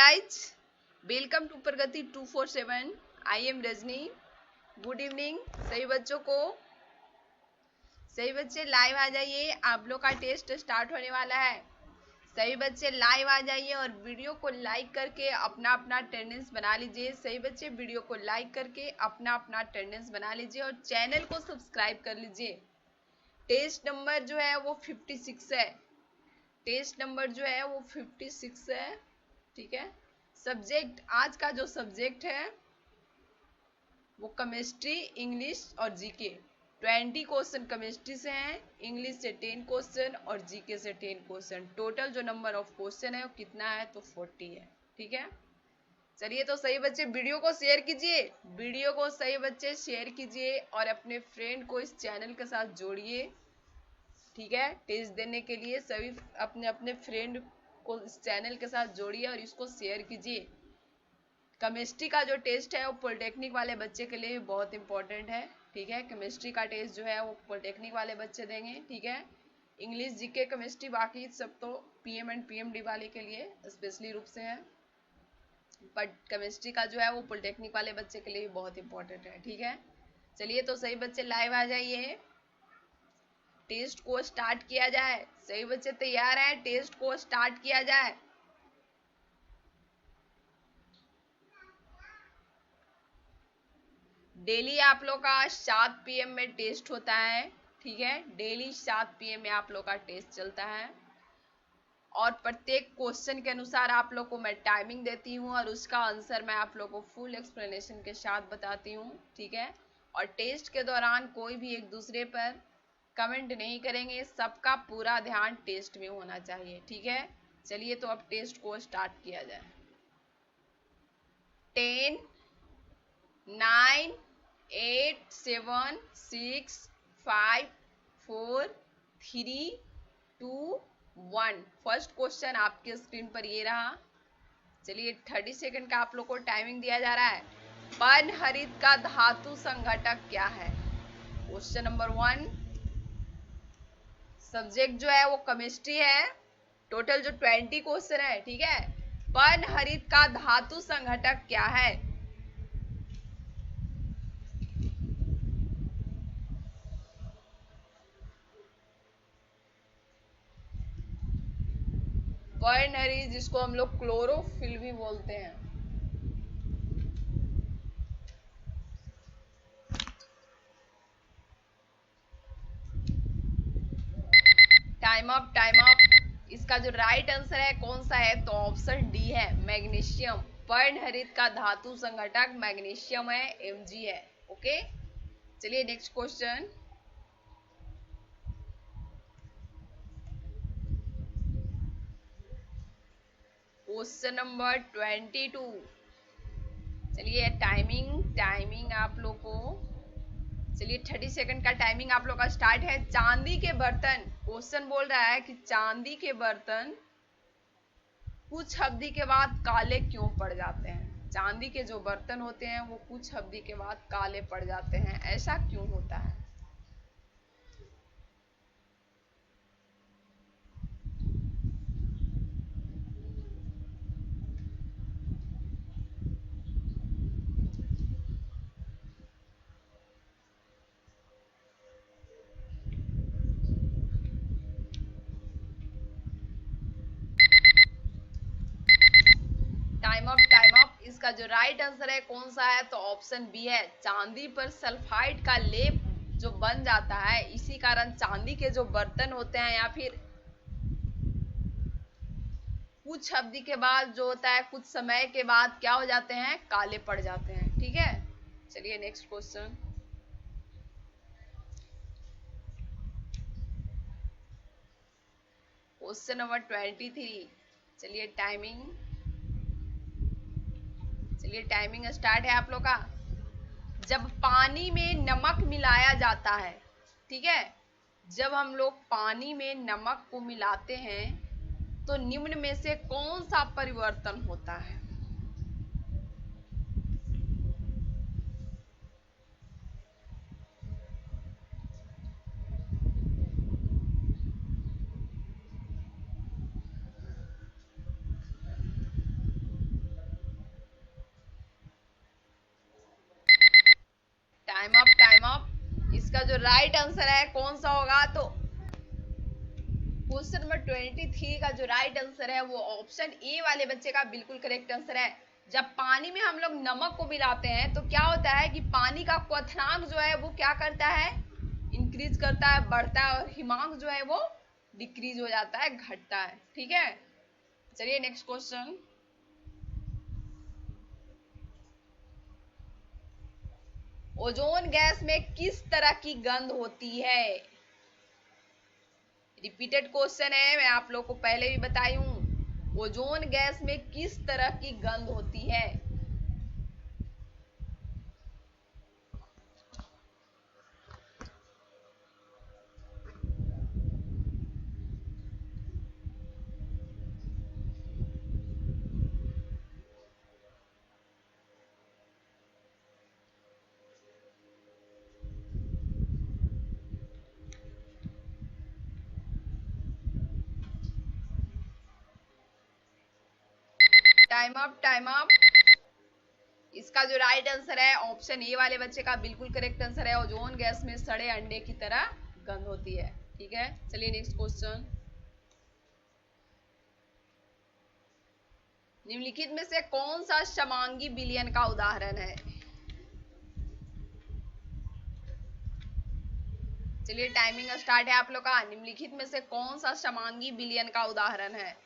Guys, welcome to Pragati 247। I am Rajni. Good evening सभी बच्चों को। सभी बच्चे लाइव आ जाइए, आप लोग का टेस्ट स्टार्ट होने वाला है। सभी बच्चे लाइव आ जाइए और वीडियो को लाइक करके अपना अपना अटेंडेंस बना लीजिए। सभी बच्चे वीडियो को लाइक करके अपना अपना अटेंडेंस बना लीजिए और चैनल को सब्सक्राइब कर लीजिए। टेस्ट नंबर जो है वो 56 है। टेस्ट नंबर जो है वो 56 है। ठीक है। सब्जेक्ट, आज का जो सब्जेक्ट है वो केमिस्ट्री, इंग्लिश और जीके। 20 क्वेश्चन केमिस्ट्री से हैं, इंग्लिश से 10 क्वेश्चन और जीके से 10 क्वेश्चन। टोटल जो नंबर ऑफ क्वेश्चन है वो कितना है तो 40 है। ठीक है। चलिए, तो सही बच्चे वीडियो को शेयर कीजिए, वीडियो को सही बच्चे शेयर कीजिए और अपने फ्रेंड को इस चैनल के साथ जोड़िए। ठीक है। टेस्ट देने के लिए सभी अपने अपने फ्रेंड को इस चैनल के साथ जोड़िए और इसको शेयर कीजिए। केमिस्ट्री का जो टेस्ट है वो पॉलिटेक्निक वाले बच्चे के लिए भी बहुत इंपॉर्टेंट है। ठीक है। केमिस्ट्री का टेस्ट जो है वो पॉलिटेक्निक वाले बच्चे देंगे। ठीक है। इंग्लिश, जीके, केमिस्ट्री बाकी सब तो पीएम एंड पीएमडी वाले के लिए स्पेशली रूप से है, बट केमिस्ट्री का जो है वो पॉलिटेक्निक वाले बच्चे के लिए भी बहुत इंपॉर्टेंट है। ठीक है। चलिए, तो सही बच्चे लाइव आ जाइए, टेस्ट को स्टार्ट किया जाए। सही बच्चे तैयार हैं, टेस्ट को स्टार्ट किया जाए। डेली आप लोग का 7 PM में टेस्ट होता है। ठीक है। डेली 7 PM में आप लोग का टेस्ट चलता है और प्रत्येक क्वेश्चन के अनुसार आप लोग को मैं टाइमिंग देती हूँ और उसका आंसर मैं आप लोग को फुल एक्सप्लेनेशन के साथ बताती हूँ। ठीक है। और टेस्ट के दौरान कोई भी एक दूसरे पर कमेंट नहीं करेंगे, सबका पूरा ध्यान टेस्ट में होना चाहिए। ठीक है। चलिए, तो अब टेस्ट को स्टार्ट किया जाए। 10, 9, 8, 7, 6, 5, 4, 3, 2, 1। फर्स्ट क्वेश्चन आपके स्क्रीन पर ये रहा। चलिए, 30 सेकंड का आप लोग को टाइमिंग दिया जा रहा है। पर्णहरित का धातु संघटक क्या है? Question number 1। सब्जेक्ट जो है वो केमिस्ट्री है। टोटल जो 20 क्वेश्चन है। ठीक है। पर्णहरित का धातु संघटक क्या है? पर्णहरित, जिसको हम लोग क्लोरोफिल भी बोलते हैं। Time up, time up. इसका जो राइट आंसर है कौन सा है तो ऑप्शन डी है, मैग्नीशियम। पर्णहरित का धातु संघटक मैग्नीशियम है, Mg है। ओके। चलिए, नेक्स्ट क्वेश्चन। Question number 22। चलिए, टाइमिंग आप लोग को, चलिए 30 सेकंड का टाइमिंग आप लोग का स्टार्ट है। चांदी के बर्तन, क्वेश्चन बोल रहा है कि चांदी के बर्तन कुछ अवधि के बाद काले क्यों पड़ जाते हैं? चांदी के जो बर्तन होते हैं वो कुछ अवधि के बाद काले पड़ जाते हैं, ऐसा क्यों होता है? Time up, time up. इसका जो राइट आंसर है कौन सा है तो ऑप्शन बी है, चांदी पर सल्फाइड का लेप जो बन जाता है, इसी कारण चांदी के जो बर्तन होते हैं या फिर कुछ अवधि के बाद जो होता है, कुछ समय के बाद क्या हो जाते हैं, काले पड़ जाते हैं। ठीक है। चलिए, नेक्स्ट क्वेश्चन। Question number 23। चलिए, टाइमिंग स्टार्ट है आप लोग का। जब पानी में नमक मिलाया जाता है, ठीक है, जब हम लोग पानी में नमक को मिलाते हैं तो निम्न में से कौन सा परिवर्तन होता है? इसका जो राइट आंसर है कौन सा होगा? तो क्वेश्चन नंबर 23 का जो राइट आंसर है वो ऑप्शन ए वाले बच्चे का बिल्कुल करेक्ट आंसर है। जब पानी में हम लोग नमक को मिलाते हैं तो क्या होता है कि पानी का क्वथनांक जो है वो क्या करता है? इंक्रीज करता है, बढ़ता है, और हिमांक जो है वो डिक्रीज हो जाता है, घटता है। ठीक है, चलिए नेक्स्ट क्वेश्चन। ओजोन गैस में किस तरह की गंध होती है? रिपीटेड क्वेश्चन है, मैं आप लोग को पहले भी बताई हूं। ओजोन गैस में किस तरह की गंध होती है? Time up, time up. इसका जो राइट आंसर है ऑप्शन ए वाले बच्चे का बिल्कुल करेक्ट आंसर है। ओजोन गैस में सड़े अंडे की तरह गंध होती है। ठीक है, चलिए नेक्स्ट क्वेश्चन। निम्नलिखित में से कौन सा समांगी विलयन का उदाहरण है? चलिए टाइमिंग स्टार्ट है आप लोग का। निम्नलिखित में से कौन सा समांगी विलयन का उदाहरण है?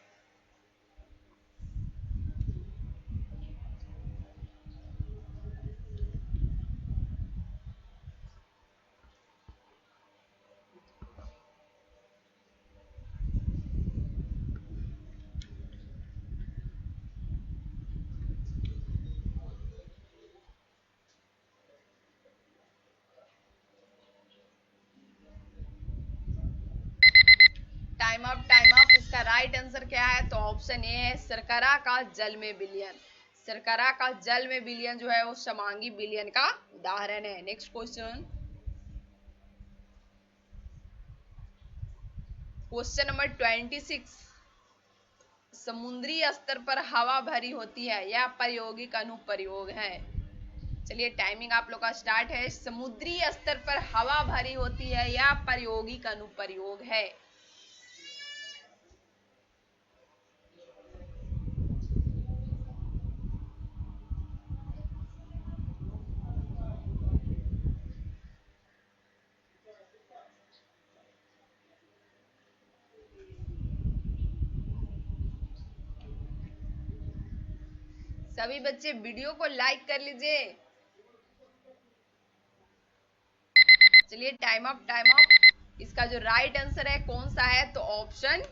Time up, time up. इसका राइट आंसर क्या है? तो ऑप्शन ए है शर्करा का जल में विलयन। शर्करा का जल में विलयन जो है वो समांगी विलयन का उदाहरण है। Next question, question number 26। समुद्री स्तर पर हवा भरी होती है, यह प्रायोगिक अनुप्रयोग है। चलिए टाइमिंग आप लोग का स्टार्ट है। समुद्री स्तर पर हवा भरी होती है, यह प्रायोगिक अनुप्रयोग है। सभी बच्चे वीडियो को लाइक कर लीजिए। चलिए टाइम अप, टाइम अप। इसका जो राइट आंसर है कौन सा है? तो ऑप्शन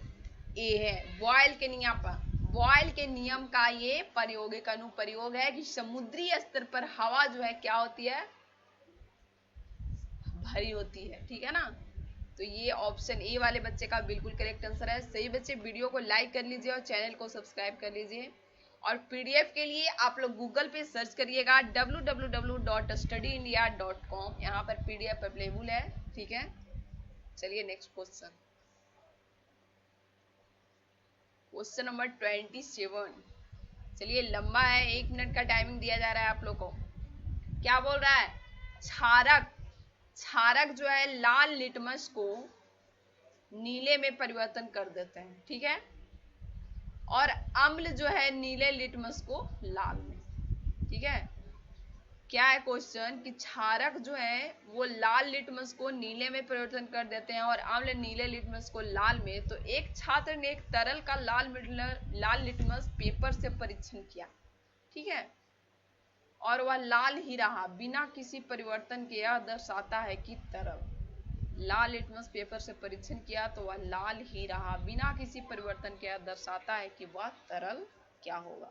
ए है बॉयल के नियम पर। बॉयल के नियम का ये प्रायोगिक अनुप्रयोग है कि समुद्री स्तर पर हवा जो है क्या होती है? भरी होती है। ठीक है ना, तो ये ऑप्शन ए वाले बच्चे का बिल्कुल करेक्ट आंसर है। सही बच्चे वीडियो को लाइक कर लीजिए और चैनल को सब्सक्राइब कर लीजिए। और पीडीएफ के लिए आप लोग गूगल पे सर्च करिएगा www.studyindia.com। यहाँ पर पीडीएफ अवेलेबल है। ठीक है, चलिए नेक्स्ट क्वेश्चन। Question number 27। चलिए लंबा है, 1 मिनट का टाइमिंग दिया जा रहा है आप लोग को। क्या बोल रहा है? क्षारक, क्षारक जो है लाल लिटमस को नीले में परिवर्तन कर देते हैं। ठीक है, और अम्ल जो है नीले लिटमस को लाल में। ठीक है, क्या है क्वेश्चन कि क्षारक जो है वो लाल लिटमस को नीले में परिवर्तन कर देते हैं और अम्ल नीले लिटमस को लाल में। तो एक छात्र ने एक तरल का लाल लिटमस पेपर से परीक्षण किया। ठीक है, और वह लाल ही रहा बिना किसी परिवर्तन के। यह दर्शाता है कि तरल, लाल लिटमस पेपर से परीक्षण किया तो वह लाल ही रहा बिना किसी परिवर्तन के। यह दर्शाता है कि वह तरल क्या होगा?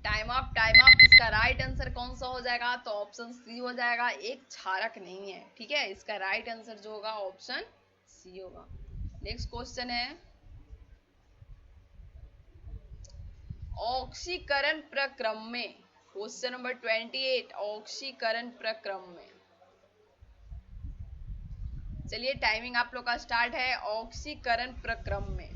Time up, time up. इसका राइट आंसर कौन सा हो जाएगा? तो ऑप्शन सी हो जाएगा, एक क्षारक नहीं है। ठीक है, इसका राइट आंसर जो होगा ऑप्शन सी होगा। नेक्स्ट क्वेश्चन है, ऑक्सीकरण प्रक्रम में क्वेश्चन नंबर 28 ऑक्सीकरण प्रक्रम में। चलिए टाइमिंग आप लोग का स्टार्ट है ऑक्सीकरण प्रक्रम में।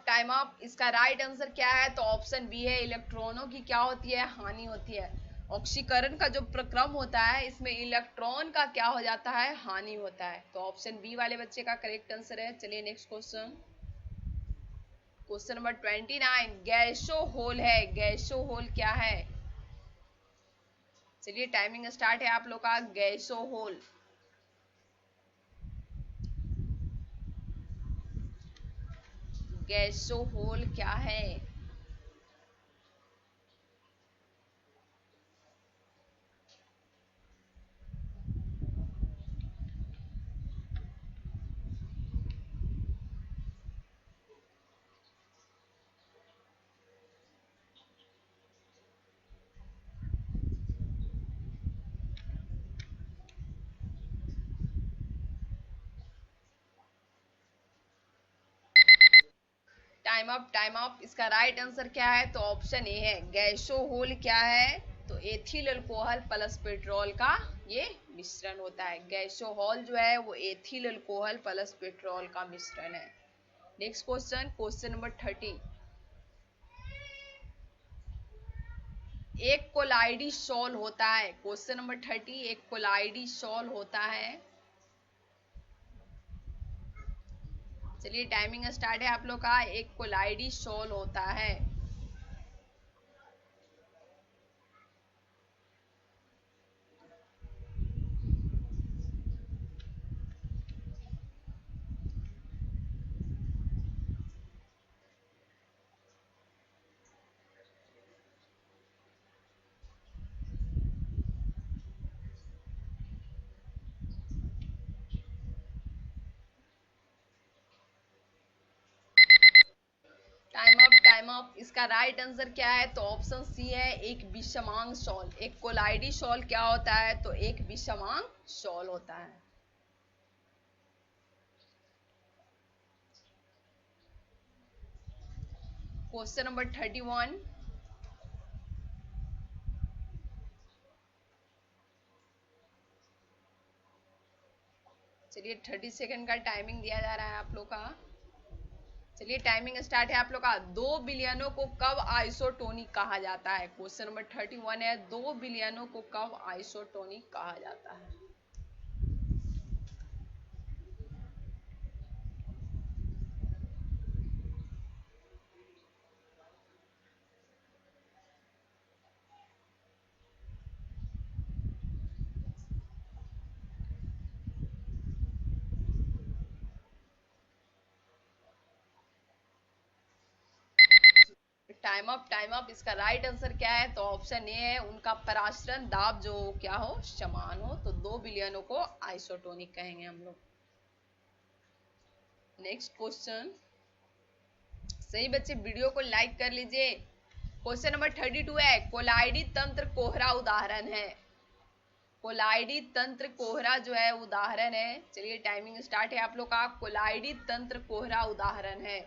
Time up. इसका राइट आंसर क्या है? तो ऑप्शन बी है, इलेक्ट्रॉनों की क्या होती है? हानि होती है। ऑक्सीकरण का जो प्रक्रम होता है इसमें इलेक्ट्रॉन का क्या हो जाता है? हानि होता है। तो ऑप्शन बी वाले बच्चे का करेक्ट आंसर है। चलिए नेक्स्ट क्वेश्चन, क्वेश्चन नंबर 29 गैसो होल है। गैसो होल क्या है? चलिए टाइमिंग स्टार्ट है आप लोग का। गैसो होल, गैसो होल क्या है? Time up. इसका राइट आंसर क्या है? तो ऑप्शन ए है, गैसो होल क्या है? तो एथिल अल्कोहल प्लस पेट्रोल का ये मिश्रण होता है। गैसोहॉल जो है वो एथिल अल्कोहल प्लस पेट्रोल का मिश्रण है। नेक्स्ट क्वेश्चन, क्वेश्चन नंबर 30 एक कोलाइडी सॉल होता है। क्वेश्चन नंबर 30 एक कोलाइडी सॉल होता है। चलिए टाइमिंग स्टार्ट है आप लोग का। एक कोलाइडी सॉल होता है। Time up. इसका राइट आंसर क्या है? तो ऑप्शन सी है, एक विषमांग सॉल। एक कोलाइडी सॉल क्या होता है? तो एक विषमांग सॉल होता है। क्वेश्चन नंबर 31 चलिए 30 सेकंड का टाइमिंग दिया जा रहा है आप लोग का। चलिए टाइमिंग स्टार्ट है आप लोग का। 2 बिलियनों को कब आइसोटोनिक कहा जाता है? क्वेश्चन नंबर 31 है, 2 बिलियनों को कब आइसोटोनिक कहा जाता है? Time up. इसका राइट आंसर क्या है? तो ऑप्शन ए है, उनका परासरण दाब जो क्या हो? समान हो। तो 2 बिलियनों को आइसोटोनिक कहेंगे हम लोग। नेक्स्ट क्वेश्चन, सही बच्चे वीडियो को लाइक कर लीजिए। क्वेश्चन नंबर 32 है, कोलाइडी तंत्र कोहरा उदाहरण है। कोलाइडी तंत्र कोहरा जो है उदाहरण है। चलिए टाइमिंग स्टार्ट है आप लोग का। कोलाइडी तंत्र कोहरा उदाहरण है।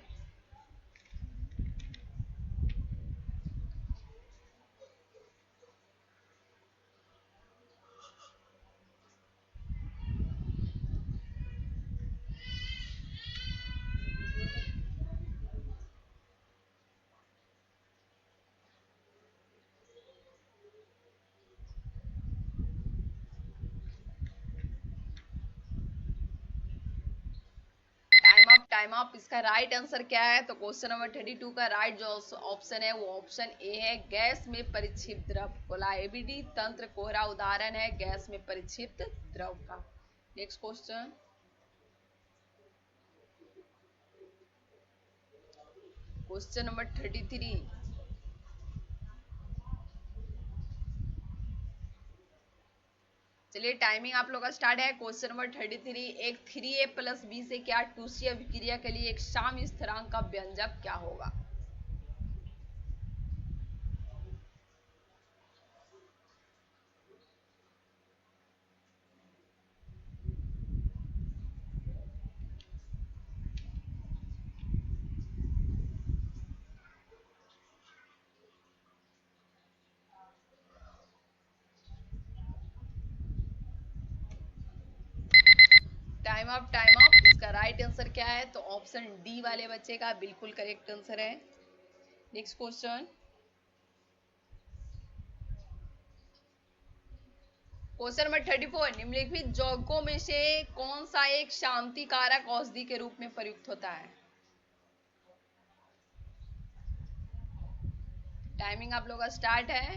Time up. इसका राइट आंसर क्या है? तो क्वेश्चन नंबर 32 का राइट जो ऑप्शन है वो ऑप्शन ए है, गैस में परिक्षिप्त द्रव। कोलाइडी तंत्र कोहरा उदाहरण है गैस में परिक्षिप्त द्रव का। नेक्स्ट क्वेश्चन, क्वेश्चन नंबर 33 चलिए टाइमिंग आप लोग का स्टार्ट है। क्वेश्चन नंबर 33, एक 3a+b से क्या 2c अभिक्रिया के लिए एक सम स्थिरांक का व्यंजक क्या होगा? Time up, time up. इसका राइट आंसर क्या है? तो ऑप्शन डी वाले बच्चे का बिल्कुल करेक्ट आंसर है। नेक्स्ट क्वेश्चन, क्वेश्चन नंबर 34, निम्नलिखित यौगिकों में से कौन सा एक शांति कारक औषधि के रूप में प्रयुक्त होता है? टाइमिंग आप लोग का स्टार्ट है।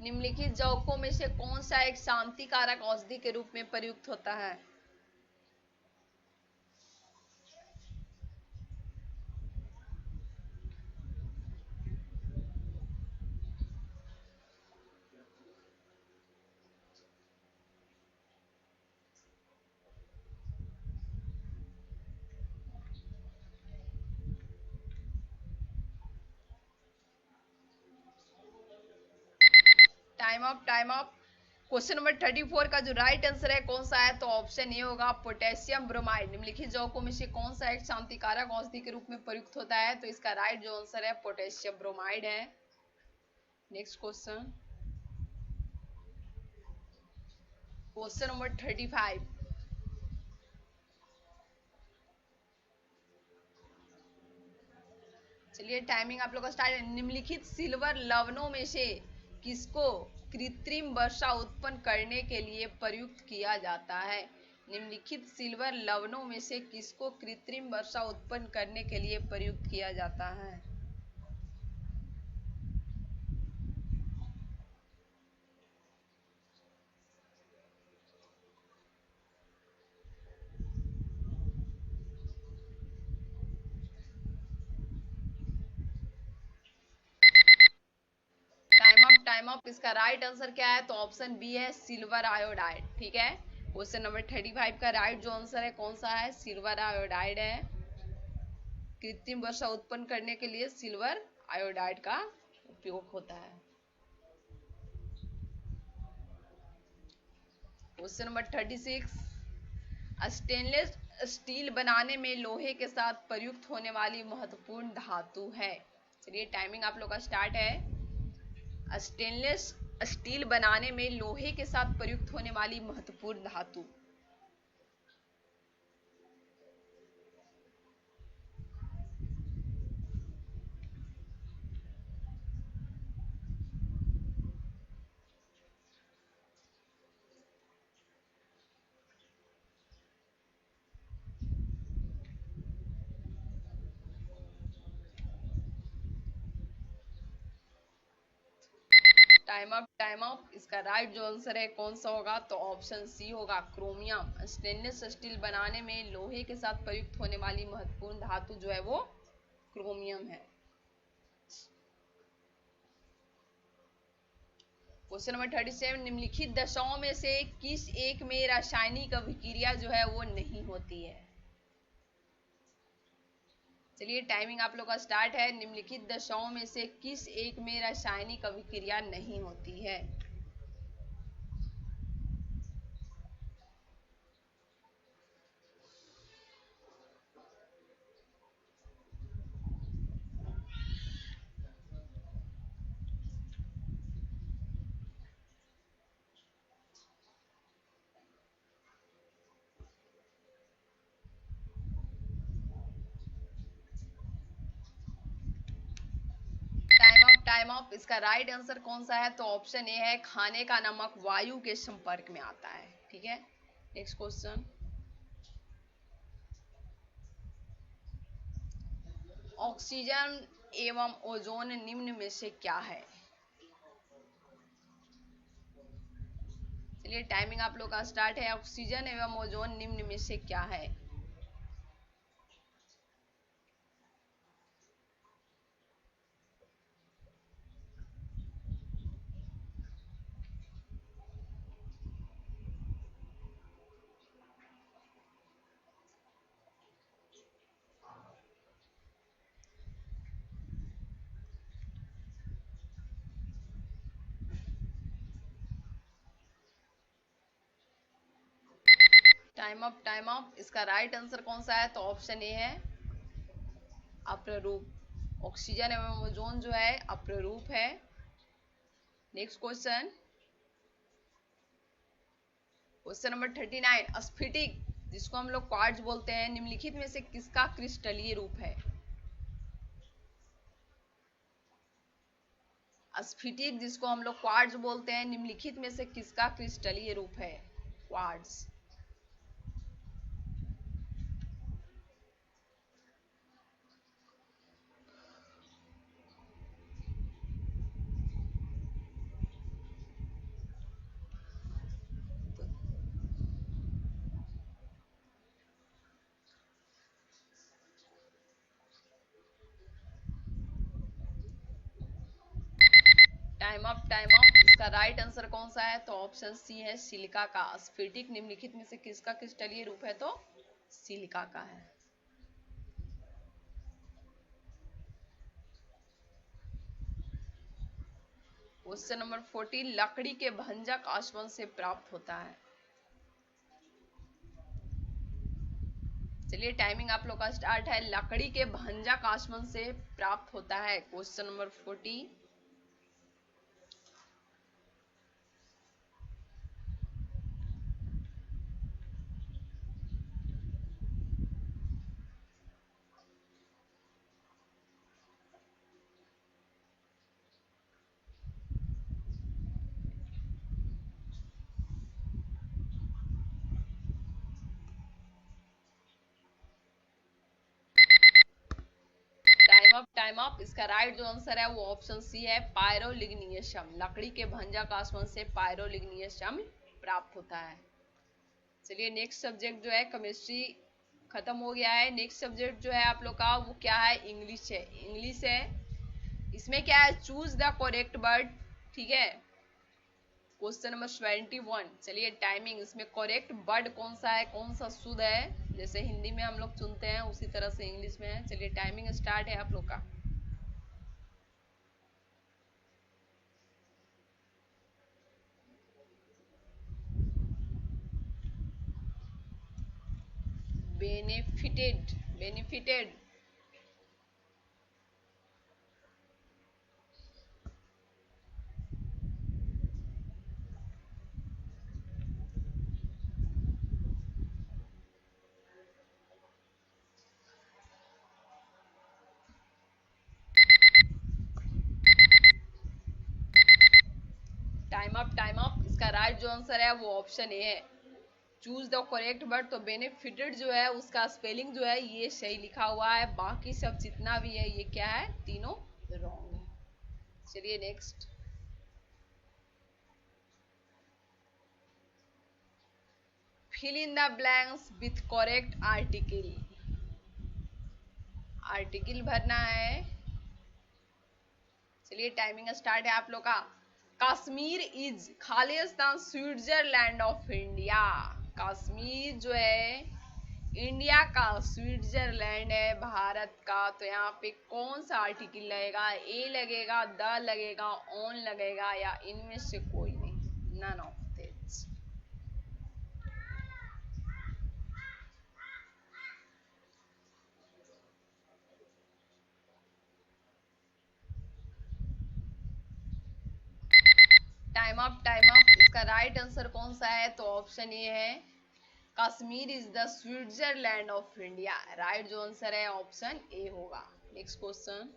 निम्नलिखित यौगिकों में से कौन सा एक शांति कारक औषधि के रूप में प्रयुक्त होता है? Time up, time up. Question number 34 का जो राइट आंसर है कौन सा है? तो ऑप्शन ए होगा पोटेशियम ब्रोमाइड। निम्नलिखित यौगिकों में से कौन सा एक शांतिकारक औषधि के रूप में प्रयुक्त होता है? तो इसका राइट जो आंसर है पोटेशियम ब्रोमाइड है। नेक्स्ट क्वेश्चन, क्वेश्चन नंबर 35, चलिए टाइमिंग आप लोग का स्टार्ट है। निम्नलिखित सिल्वर लवणों में से किसको कृत्रिम वर्षा उत्पन्न करने के लिए प्रयुक्त किया जाता है? निम्नलिखित सिल्वर लवणों में से किसको कृत्रिम वर्षा उत्पन्न करने के लिए प्रयुक्त किया जाता है? Time up, time up. इसका राइट आंसर क्या है? तो ऑप्शन बी है सिल्वर आयोडाइड। ठीक है, क्वेश्चन नंबर 35 का राइट जो आंसर है कौन सा है? सिल्वर आयोडाइड है। कृत्रिम वर्षा उत्पन्न करने के लिए सिल्वर आयोडाइड का उपयोग होता है। क्वेश्चन नंबर 36, स्टेनलेस स्टील बनाने में लोहे के साथ प्रयुक्त होने वाली महत्वपूर्ण धातु है। चलिए टाइमिंग आप लोग का स्टार्ट है। स्टेनलेस स्टील बनाने में लोहे के साथ प्रयुक्त होने वाली महत्वपूर्ण धातु। Time up, time up. इसका राइट जो आंसर है कौन सा होगा? तो ऑप्शन सी होगा क्रोमियम। स्टेनलेस स्टील बनाने में लोहे के साथ प्रयुक्त होने वाली महत्वपूर्ण धातु जो है वो क्रोमियम है। क्वेश्चन नंबर 37, निम्नलिखित दशाओं में से किस एक में रासायनिक अभिक्रिया जो है वो नहीं होती है? चलिए टाइमिंग आप लोग का स्टार्ट है। निम्नलिखित दशाओं में से किस एक में रासायनिक अभिक्रिया नहीं होती है? Time of. इसका राइट आंसर कौन सा है? तो ऑप्शन ए है खाने का नमक वायु के संपर्क में आता है। ठीक है, नेक्स्ट क्वेश्चन, ऑक्सीजन एवं ओजोन निम्न में से क्या है? चलिए टाइमिंग आप लोग का स्टार्ट है। ऑक्सीजन एवं ओजोन निम्न में से क्या है? Time up. इसका राइट आंसर कौन सा है? तो ऑप्शन ए है अप्ररूप। ऑक्सीजन एवं ओजोन जो है अप्ररूप है। नेक्स्ट क्वेश्चन, क्वेश्चन नंबर 39, स्फटिक जिसको हम लोग क्वार्ट्ज बोलते हैं, निम्नलिखित में से किसका क्रिस्टलीय रूप है? स्फटिक जिसको हम लोग क्वार्ट्ज बोलते हैं, निम्नलिखित में से किसका क्रिस्टलीय रूप है? क्वार्ट्ज। Time up. इसका राइट आंसर कौन सा है? तो ऑप्शन सी है सिलिका का। स्फटिक निम्नलिखित में से किसका क्रिस्टलीय रूप है? तो सिलिका का है। क्वेश्चन नंबर 40, लकड़ी के भंजक आसवन से प्राप्त होता है। चलिए टाइमिंग आप लोग का स्टार्ट है। लकड़ी के भंजक आसवन से प्राप्त होता है। Question number 40, time up. इसका राइट जो आंसर है वो ऑप्शन सी है पायरोलिग्नियम। लकड़ी के भंजक आसवन से पायरोलिग्नियम प्राप्त होता है। चलिए नेक्स्ट सब्जेक्ट जो है केमिस्ट्री खत्म हो गया है। नेक्स्ट सब्जेक्ट जो है आप लोग का वो क्या है? इंग्लिश है। इंग्लिश है, इसमें क्या है? Choose the correct word. ठीक है, क्वेश्चन नंबर 21। चलिए टाइमिंग, इसमें करेक्ट वर्ड कौन सा है, कौन सा शुद्ध है? जैसे हिंदी में हम लोग चुनते हैं उसी तरह से इंग्लिश में है। चलिए टाइमिंग स्टार्ट है आप लोग का। Benefited, benefited. Time up. इसका राइट जो आंसर है वो ऑप्शन ए है चूज द करेक्ट वर्ड। तो बेनिफिटेड जो है उसका स्पेलिंग जो है ये सही लिखा हुआ है, बाकी सब जितना भी है ये क्या है? तीनों रॉन्ग है। चलिए next, fill in the blanks with correct article. Article भरना है। चलिए टाइमिंग स्टार्ट है आप लोग का। कश्मीर इज खालिस्तान स्विट्जरलैंड ऑफ इंडिया। कश्मीर जो है इंडिया का स्विट्जरलैंड है, भारत का। तो यहाँ पे कौन सा आर्टिकल लगेगा? ए लगेगा, द लगेगा, ऑन लगेगा, या इनमें से कोई नहीं? None of this. Time up, time up. इसका राइट आंसर कौन सा है? तो ऑप्शन ए है Kashmir is the Switzerland of India. Right जो आंसर है ऑप्शन ए होगा। Next question,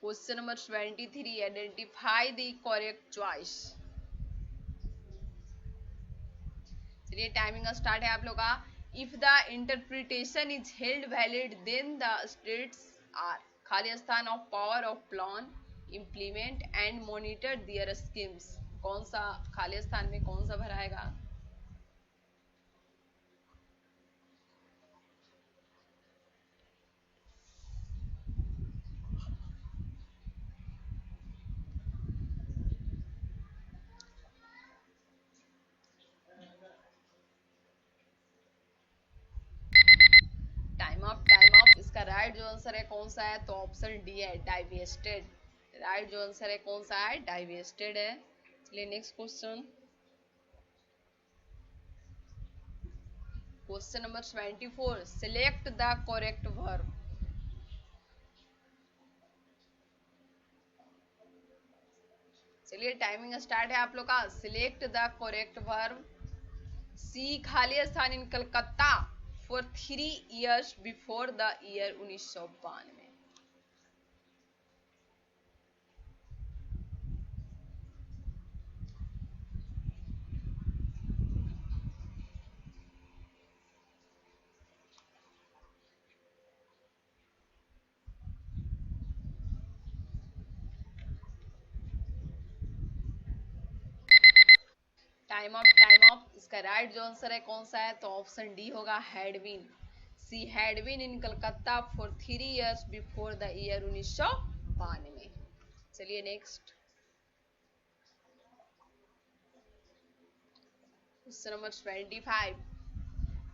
question number 23, identify the correct choice. चलिए टाइमिंग स्टार्ट है आप लोग का। If the interpretation is held valid then the states are खालिस्तान of power of plan implement and monitor their schemes. कौन सा खालिस्तान में कौन सा भराएगा? Time up, time up. इसका राइट जो आंसर है कौन सा है? तो ऑप्शन डी है डाइवेस्टेड। राइट जो आंसर है कौन सा है, डाइवेस्टेड है। चलिए next question, question number 24, select the correct verb. चलिए टाइमिंग स्टार्ट है आप लोग का। Select the correct verb. She, खाली स्थान in Calcutta for 3 years before the year 1992। Time up, time up. इसका राइट जो आंसर है कौन सा है, तो ऑप्शन डी होगा, had been. C had been in Calcutta for 3 years before the year 1992। चलिए next, question number 25,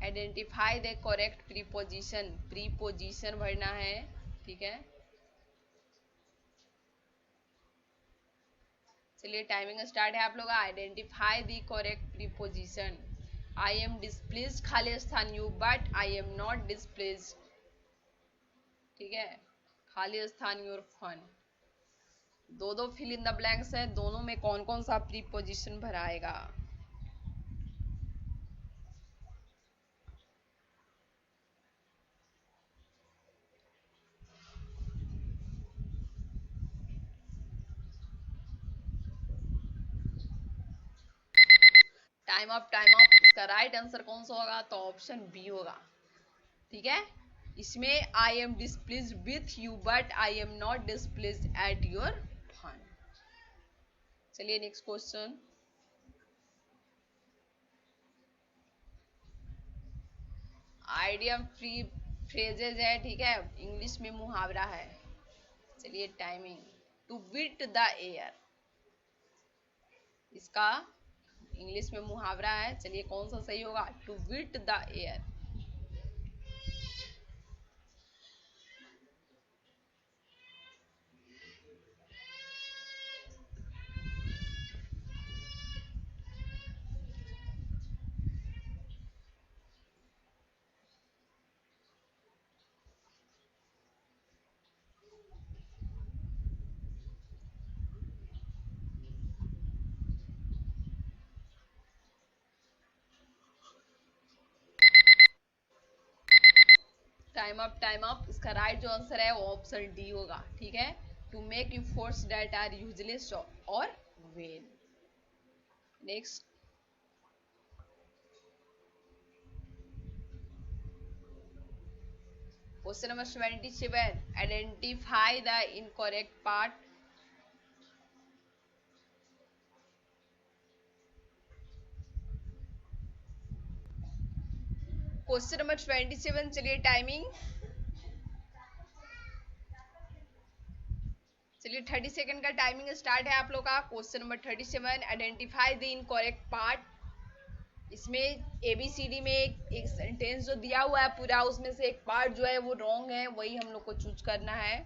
identify the correct preposition. Preposition भरना है, ठीक है। चलिए टाइमिंग स्टार्ट है आप लोग। Identify the correct preposition. I am displays, खाली स्थान you, but I am not displays, ठीक है। खाली स्थान योर फन। दो दो फिल इन द ब्लैंक्स है, दोनों में कौन कौन सा प्रीपोजिशन भराएगा। Time up, time up. इसका राइट आंसर कौन सा होगा, तो ऑप्शन बी होगा, ठीक है। इसमें I am displeased with you but I am not displeased at your fun. चलिए next question, idiom free phrases है, ठीक है, इंग्लिश में मुहावरा है। चलिए timing, to beat the air, इसका इंग्लिश में मुहावरा है। चलिए कौन सा सही होगा, to beat the air. Time up, time up. इसका राइट जो आंसर है वो ऑप्शन डी होगा, ठीक है। To make you force that are useless और when. Next, question number 77, identify the incorrect part. Question number 27, चलिए टाइमिंग, चलिए 30 सेकंड का टाइमिंग स्टार्ट है आप लोग का। Question number 37, identify the incorrect part. इसमें एबीसीडी में एक सेंटेंस जो दिया हुआ है पूरा, उसमें से एक पार्ट जो है वो रॉन्ग है, वही हम लोग को चूज करना है।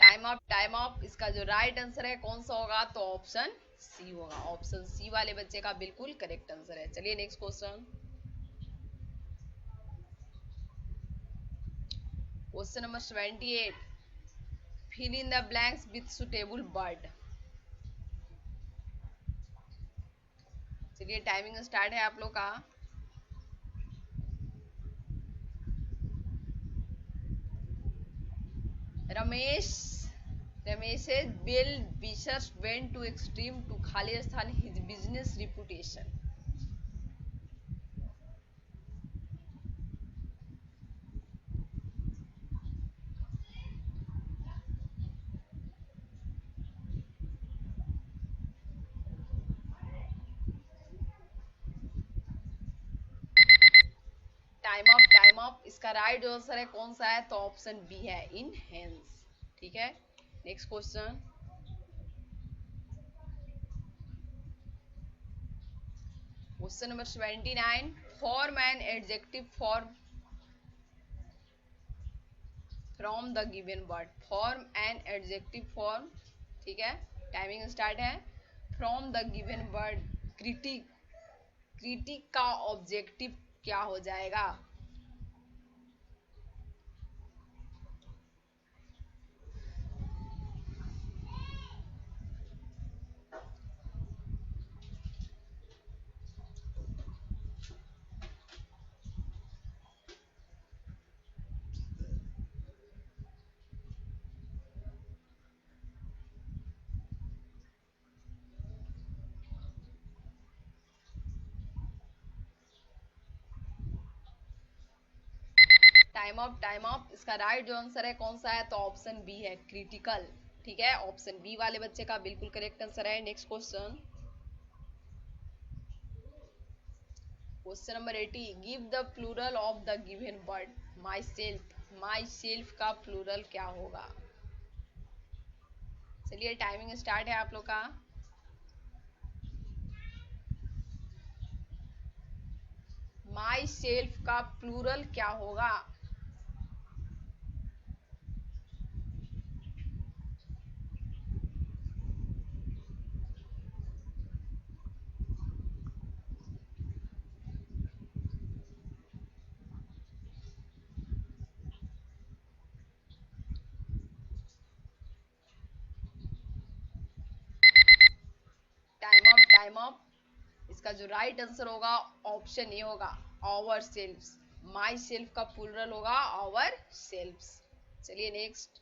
Time up, time up. इसका जो राइट आंसर है कौन सा होगा, तो ऑप्शन सी होगा। ऑप्शन सी वाले बच्चे का बिल्कुल करेक्ट आंसर है। चलिए next question, question number 78, fill in the blanks with suitable word. चलिए टाइमिंग स्टार्ट है आप लोग का। Ramesh, रमेश's well wishes went to extreme to खाली स्थान his business reputation। Time up. इसका राइट जो आंसर है कौन सा है, तो ऑप्शन बी है, इनहेंस। ठीक है, next question. Question number 79, form an adjective form from the given word. Form an adjective form, ठीक है, टाइमिंग स्टार्ट है। From the given word critic, critic का ऑब्जेक्टिव क्या हो जाएगा? Time up. इसका राइट जो आंसर है कौन सा है, तो ऑप्शन बी है, क्रिटिकल। ठीक है, ऑप्शन बी वाले बच्चे का बिल्कुल करेक्ट आंसर है। Next question, question number 80, give the plural of the given word myself. Myself का प्लूरल क्या होगा? चलिए टाइमिंग स्टार्ट है आप लोग का। माई सेल्फ का प्लूरल क्या होगा? Time up. इसका जो राइट आंसर होगा ऑप्शन ए होगा, आवर सेल्फ्स। माई सेल्फ का प्लूरल होगा आवर सेल्फ्स। चलिए नेक्स्ट।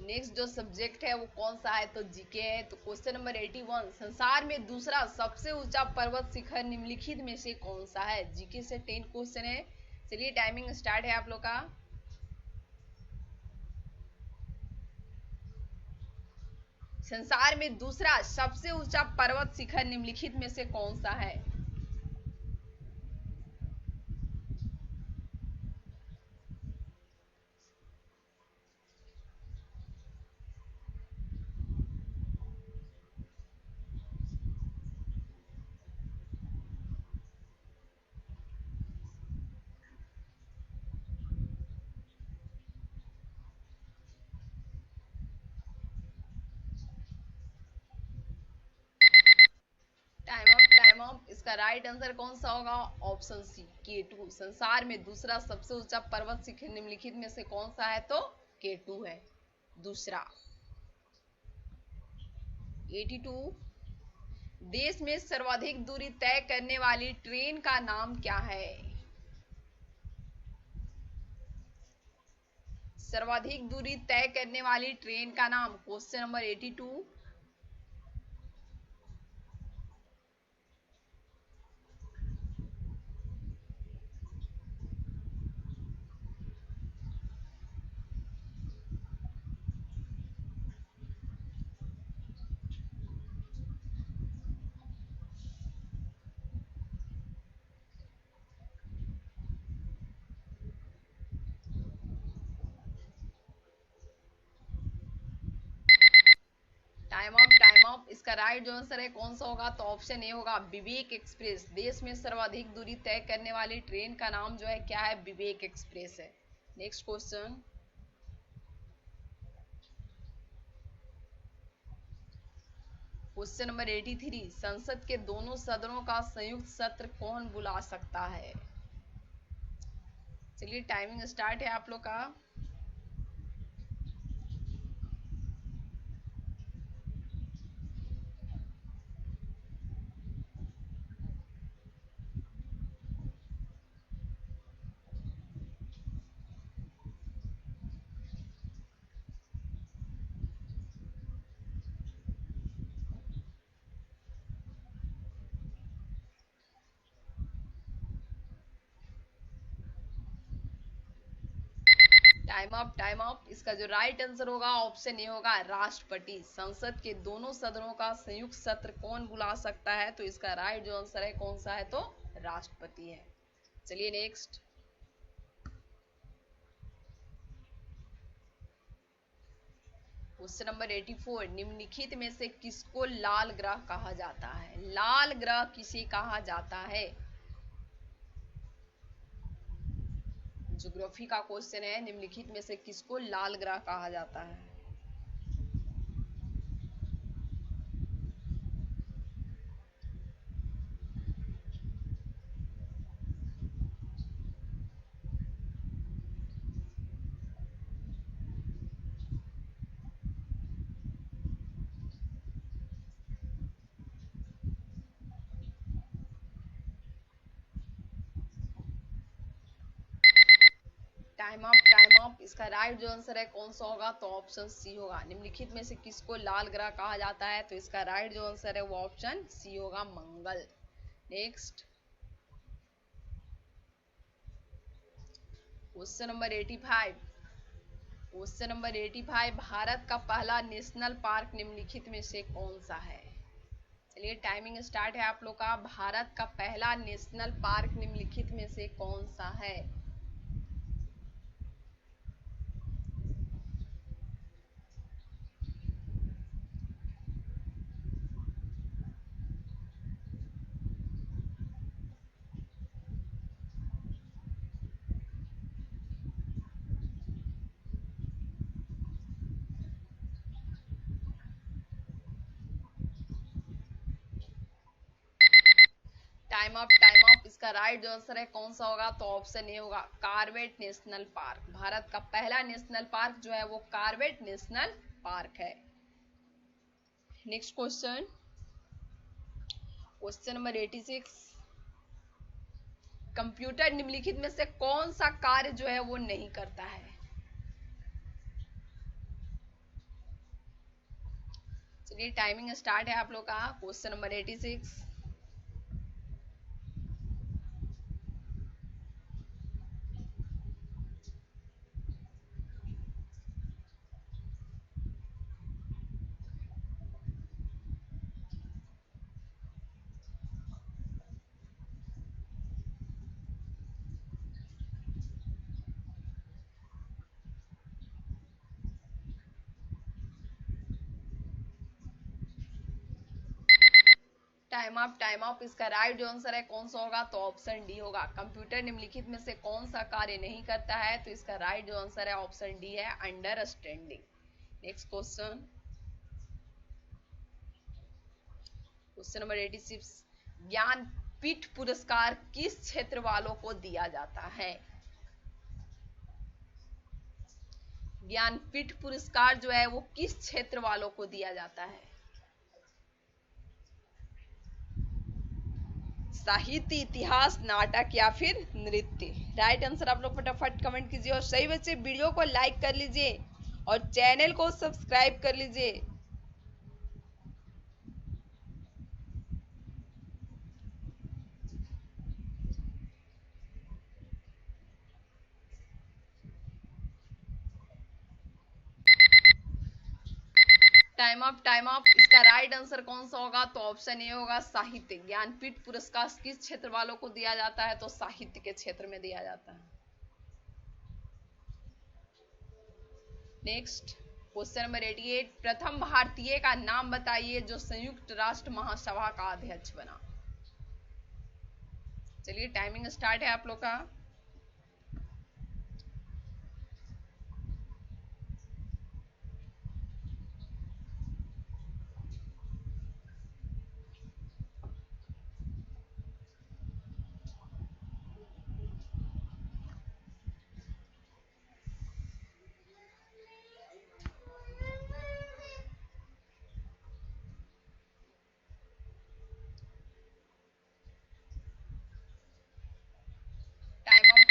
नेक्स्ट जो सब्जेक्ट है वो कौन सा है, तो जीके है। तो क्वेश्चन नंबर 81, संसार में दूसरा सबसे ऊंचा पर्वत शिखर निम्नलिखित में से कौन सा है? जीके से 10 क्वेश्चन है। चलिए टाइमिंग स्टार्ट है आप लोग का। संसार में दूसरा सबसे ऊंचा पर्वत शिखर निम्नलिखित में से कौन सा है? Time up. इसका राइट आंसर कौन सा होगा? Option C, K2। संसार में दूसरा सबसे ऊंचा पर्वत शिखर निम्नलिखित में से कौन सा है, तो K2 है, दूसरा। 82, देश में सर्वाधिक दूरी तय करने वाली ट्रेन का नाम क्या है? सर्वाधिक दूरी तय करने वाली ट्रेन का नाम, क्वेश्चन नंबर 82। Time up. इसका राइट जो आंसर है कौन सा होगा, तो ऑप्शन ए होगा, विवेक एक्सप्रेस। देश में सर्वाधिक दूरी तय करने वाली ट्रेन का नाम जो है क्या है, विवेक एक्सप्रेस है। नेक्स्ट क्वेश्चन, क्वेश्चन नंबर 83, संसद के दोनों सदनों का संयुक्त सत्र कौन बुला सकता है? चलिए टाइमिंग स्टार्ट है आप लोग का। Time up. इसका जो राइट आंसर होगा ऑप्शन ए होगा राष्ट्रपति। संसद के दोनों सदनों का संयुक्त सत्र कौन बुला सकता है, तो इसका राइट जो आंसर है कौन सा है, तो राष्ट्रपति है। चलिए नेक्स्ट। क्वेश्चन नंबर 84, निम्नलिखित में से किसको लाल ग्रह कहा जाता है? लाल ग्रह किसे कहा जाता है? ज्योग्राफी का क्वेश्चन है, निम्नलिखित में से किसको लाल ग्रह कहा जाता है? Time up. इसका राइट जो आंसर है कौन सा होगा, तो ऑप्शन सी होगा। निम्नलिखित में से किसको लाल ग्रह कहा जाता है, तो इसका राइट जो आंसर है वो ऑप्शन सी होगा, मंगल। Next question number 85। Question number 85, भारत का पहला नेशनल पार्क निम्नलिखित में से कौन सा है? चलिए टाइमिंग स्टार्ट है आप लोग का। भारत का पहला नेशनल पार्क निम्नलिखित में से कौन सा है? Time up. इसका राइट जो आंसर है कौन सा होगा, तो ऑप्शन ए होगा, कार्बेट नेशनल पार्क। भारत का पहला नेशनल पार्क जो है वो कार्बेट नेशनल पार्क है। Next question, question number 86, computer निम्नलिखित में से कौन सा कार्य जो है वो नहीं करता है? चलिए टाइमिंग स्टार्ट है आप लोग का। Question number 86, time up. इसका राइट जो आंसर है कौन सा होगा, तो ऑप्शन डी होगा, कंप्यूटर निम्नलिखित में से कौन सा कार्य नहीं करता है, तो इसका राइट जो आंसर है ऑप्शन डी है, understanding. Next question, question number 86, Jnanpith पुरस्कार किस क्षेत्र वालों को दिया जाता है? ज्ञानपीठ पुरस्कार जो है वो किस क्षेत्र वालों को दिया जाता है? साहित्य, इतिहास, नाटक या फिर नृत्य? राइट आंसर आप लोग फटाफट कमेंट कीजिए, और सही बच्चे वीडियो को लाइक कर लीजिए और चैनल को सब्सक्राइब कर लीजिए। Time up. इसका राइट आंसर कौन सा होगा, तो ऑप्शन ए होगा, साहित्य। ज्ञानपीठ पुरस्कार किस क्षेत्र वालों को दिया जाता है, तो साहित्य के क्षेत्र में दिया जाता है। नेक्स्ट क्वेश्चन नंबर 88, प्रथम भारतीय का नाम बताइए जो संयुक्त राष्ट्र महासभा का अध्यक्ष बना। चलिए टाइमिंग स्टार्ट है आप लोग का।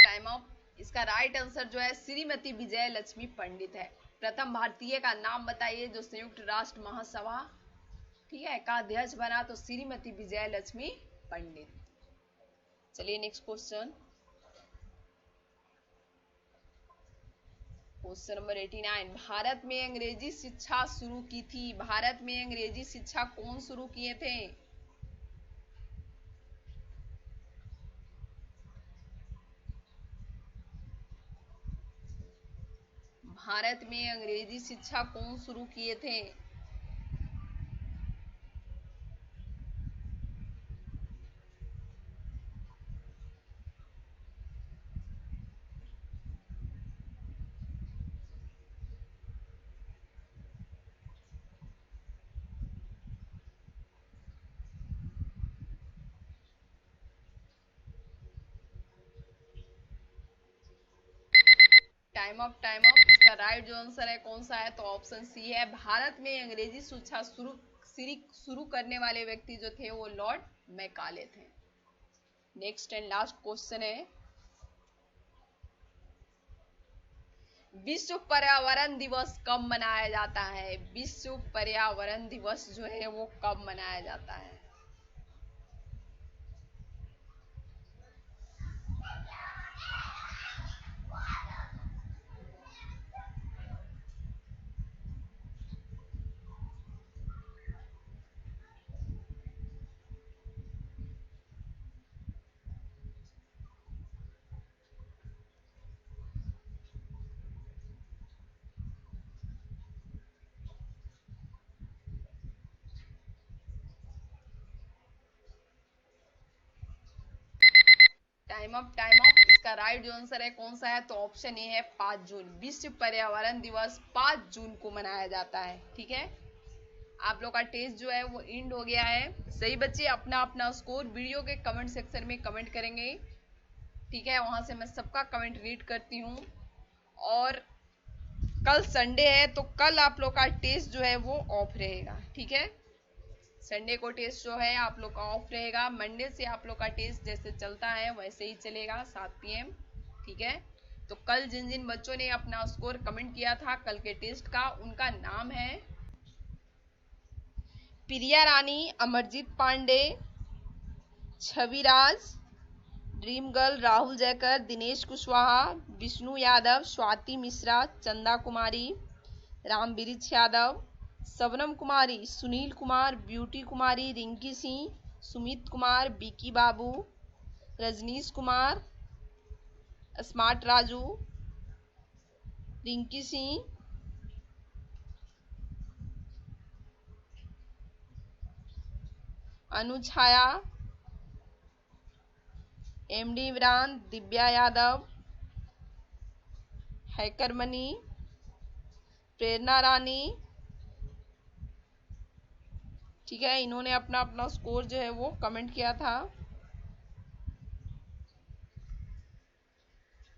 Time up. इसका राइट आंसर जो है श्रीमती विजय लक्ष्मी पंडित है। प्रथम भारतीय का नाम बताइए जो संयुक्त राष्ट्र महासभा, ठीक है, का अध्यक्ष बना, तो श्रीमती विजय लक्ष्मी पंडित। चलिए next question, question number 89, Bharat में अंग्रेजी शिक्षा शुरू की थी। भारत में अंग्रेजी शिक्षा कौन शुरू किए थे? भारत में अंग्रेजी शिक्षा कौन शुरू किए थे? Time up. इसका राइट जो आंसर है कौन सा है? तो ऑप्शन सी है। भारत में अंग्रेजी शिक्षा शुरू करने वाले व्यक्ति जो थे वो लॉर्ड मैकाले थे। नेक्स्ट एंड लास्ट क्वेश्चन है, विश्व पर्यावरण दिवस कब मनाया जाता है? विश्व पर्यावरण दिवस जो है वो कब मनाया जाता है? Time up. इसका राइट जो आंसर है कौन सा है? तो ऑप्शन ए है 5 जून। विश्व पर्यावरण दिवस 5 जून को मनाया जाता है। ठीक है, आप लोग का टेस्ट जो है वो एंड हो गया है। सही बच्चे अपना अपना स्कोर वीडियो के कमेंट सेक्शन में कमेंट करेंगे। ठीक है, वहां से मैं सबका कमेंट रीड करती हूँ। और कल संडे है तो कल आप लोग का टेस्ट जो है वो ऑफ रहेगा। ठीक है, संडे को टेस्ट जो है आप लोग का ऑफ रहेगा। मंडे से आप लोग का टेस्ट जैसे चलता है वैसे ही चलेगा 7 PM। ठीक है, तो कल जिन जिन बच्चों ने अपना स्कोर कमेंट किया था कल के टेस्ट का, उनका नाम है Priya Rani, Amarjeet Pandey, Chhaviraj, dream girl Rahul Jaykar, Dinesh Kushwaha, Vishnu Yadav, Swati Mishra, Chanda Kumari, Ram Birichh Yadav, Shabnam Kumari, Sunil Kumar, beauty Kumari, Rinki Singh, Sumit Kumar, Bicky Babu, Rajnish Kumar, smart Raju, Rinki Singh, Anuchhaya, MD Imran, Divya Yadav, hacker Mani, Prerna Rani. ठीक है, इन्होंने अपना अपना स्कोर जो है वो कमेंट किया था।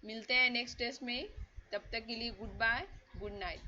मिलते हैं नेक्स्ट टेस्ट में, तब तक के लिए गुड बाय, गुड नाइट।